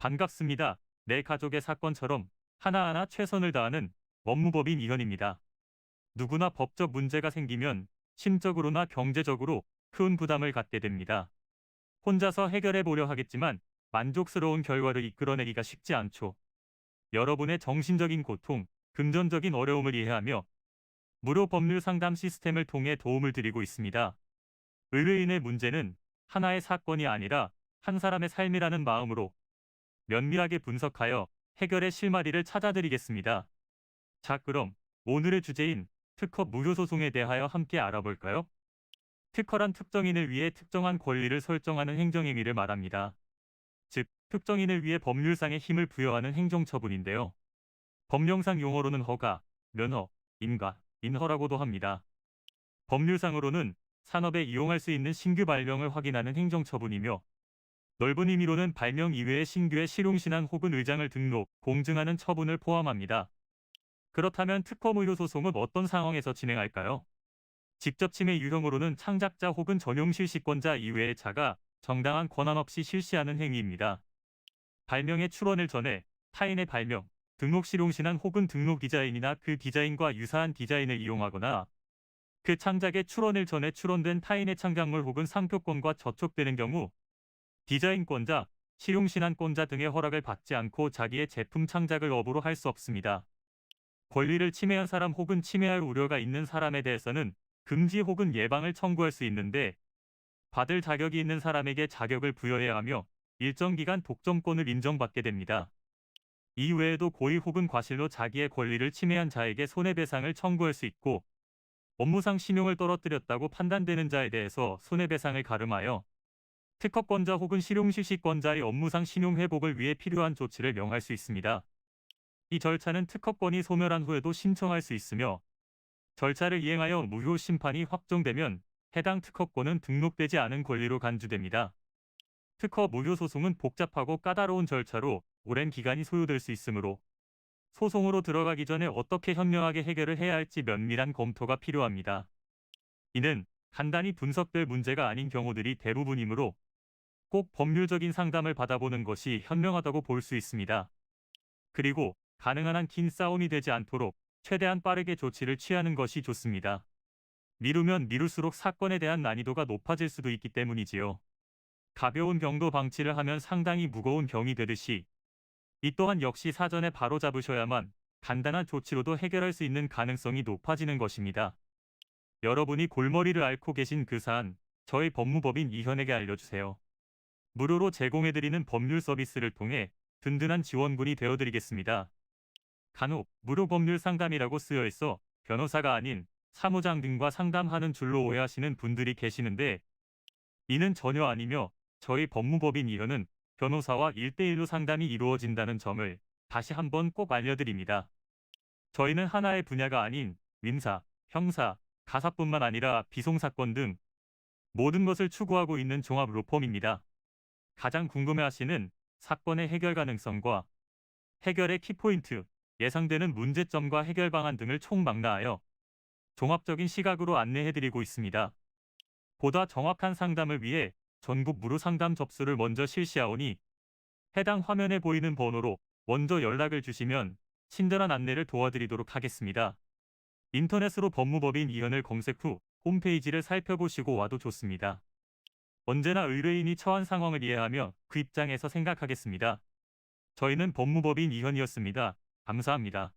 반갑습니다. 내 가족의 사건처럼 하나하나 최선을 다하는 법무법인 이현입니다. 누구나 법적 문제가 생기면 심적으로나 경제적으로 큰 부담을 갖게 됩니다. 혼자서 해결해 보려 하겠지만 만족스러운 결과를 이끌어내기가 쉽지 않죠. 여러분의 정신적인 고통, 금전적인 어려움을 이해하며 무료 법률 상담 시스템을 통해 도움을 드리고 있습니다. 의뢰인의 문제는 하나의 사건이 아니라 한 사람의 삶이라는 마음으로 면밀하게 분석하여 해결의 실마리를 찾아드리겠습니다. 자, 그럼 오늘의 주제인 특허 무효 소송에 대하여 함께 알아볼까요? 특허란 특정인을 위해 특정한 권리를 설정하는 행정행위를 말합니다. 즉, 특정인을 위해 법률상의 힘을 부여하는 행정처분인데요. 법령상 용어로는 허가, 면허, 인가, 인허라고도 합니다. 법률상으로는 산업에 이용할 수 있는 신규 발명을 확인하는 행정처분이며 넓은 의미로는 발명 이외의 신규의 실용신안 혹은 의장을 등록, 공증하는 처분을 포함합니다. 그렇다면 특허 무효 소송은 어떤 상황에서 진행할까요? 직접 침해 유형으로는 창작자 혹은 전용 실시권자 이외의 자가 정당한 권한 없이 실시하는 행위입니다. 발명의 출원을 전해 타인의 발명, 등록 실용신안 혹은 등록 디자인이나 그 디자인과 유사한 디자인을 이용하거나 그 창작의 출원을 전에 출원된 타인의 창작물 혹은 상표권과 저촉되는 경우 디자인권자, 실용신안권자 등의 허락을 받지 않고 자기의 제품 창작을 업으로 할 수 없습니다. 권리를 침해한 사람 혹은 침해할 우려가 있는 사람에 대해서는 금지 혹은 예방을 청구할 수 있는데 받을 자격이 있는 사람에게 자격을 부여해야 하며 일정 기간 독점권을 인정받게 됩니다. 이 외에도 고의 혹은 과실로 자기의 권리를 침해한 자에게 손해배상을 청구할 수 있고 업무상 신용을 떨어뜨렸다고 판단되는 자에 대해서 손해배상을 가름하여 특허권자 혹은 실용실시권자의 업무상 신용 회복을 위해 필요한 조치를 명할 수 있습니다. 이 절차는 특허권이 소멸한 후에도 신청할 수 있으며 절차를 이행하여 무효 심판이 확정되면 해당 특허권은 등록되지 않은 권리로 간주됩니다. 특허 무효 소송은 복잡하고 까다로운 절차로 오랜 기간이 소요될 수 있으므로 소송으로 들어가기 전에 어떻게 현명하게 해결을 해야 할지 면밀한 검토가 필요합니다. 이는 간단히 분석될 문제가 아닌 경우들이 대부분이므로 꼭 법률적인 상담을 받아보는 것이 현명하다고 볼 수 있습니다. 그리고 가능한 한 긴 싸움이 되지 않도록 최대한 빠르게 조치를 취하는 것이 좋습니다. 미루면 미룰수록 사건에 대한 난이도가 높아질 수도 있기 때문이지요. 가벼운 병도 방치를 하면 상당히 무거운 병이 되듯이 이 또한 역시 사전에 바로잡으셔야만 간단한 조치로도 해결할 수 있는 가능성이 높아지는 것입니다. 여러분이 골머리를 앓고 계신 그 사안, 저희 법무법인 이현에게 알려주세요. 무료로 제공해드리는 법률 서비스를 통해 든든한 지원군이 되어드리겠습니다. 간혹 무료 법률 상담이라고 쓰여 있어 변호사가 아닌 사무장 등과 상담하는 줄로 오해하시는 분들이 계시는데 이는 전혀 아니며 저희 법무법인 이현은 변호사와 1대1로 상담이 이루어진다는 점을 다시 한번 꼭 알려드립니다. 저희는 하나의 분야가 아닌 민사, 형사, 가사뿐만 아니라 비송사건 등 모든 것을 추구하고 있는 종합 로펌입니다. 가장 궁금해하시는 사건의 해결 가능성과 해결의 키포인트, 예상되는 문제점과 해결 방안 등을 총망라하여 종합적인 시각으로 안내해드리고 있습니다. 보다 정확한 상담을 위해 전국 무료 상담 접수를 먼저 실시하오니 해당 화면에 보이는 번호로 먼저 연락을 주시면 친절한 안내를 도와드리도록 하겠습니다. 인터넷으로 법무법인 이현을 검색 후 홈페이지를 살펴보시고 와도 좋습니다. 언제나 의뢰인이 처한 상황을 이해하며 그 입장에서 생각하겠습니다. 저희는 법무법인 이현이었습니다. 감사합니다.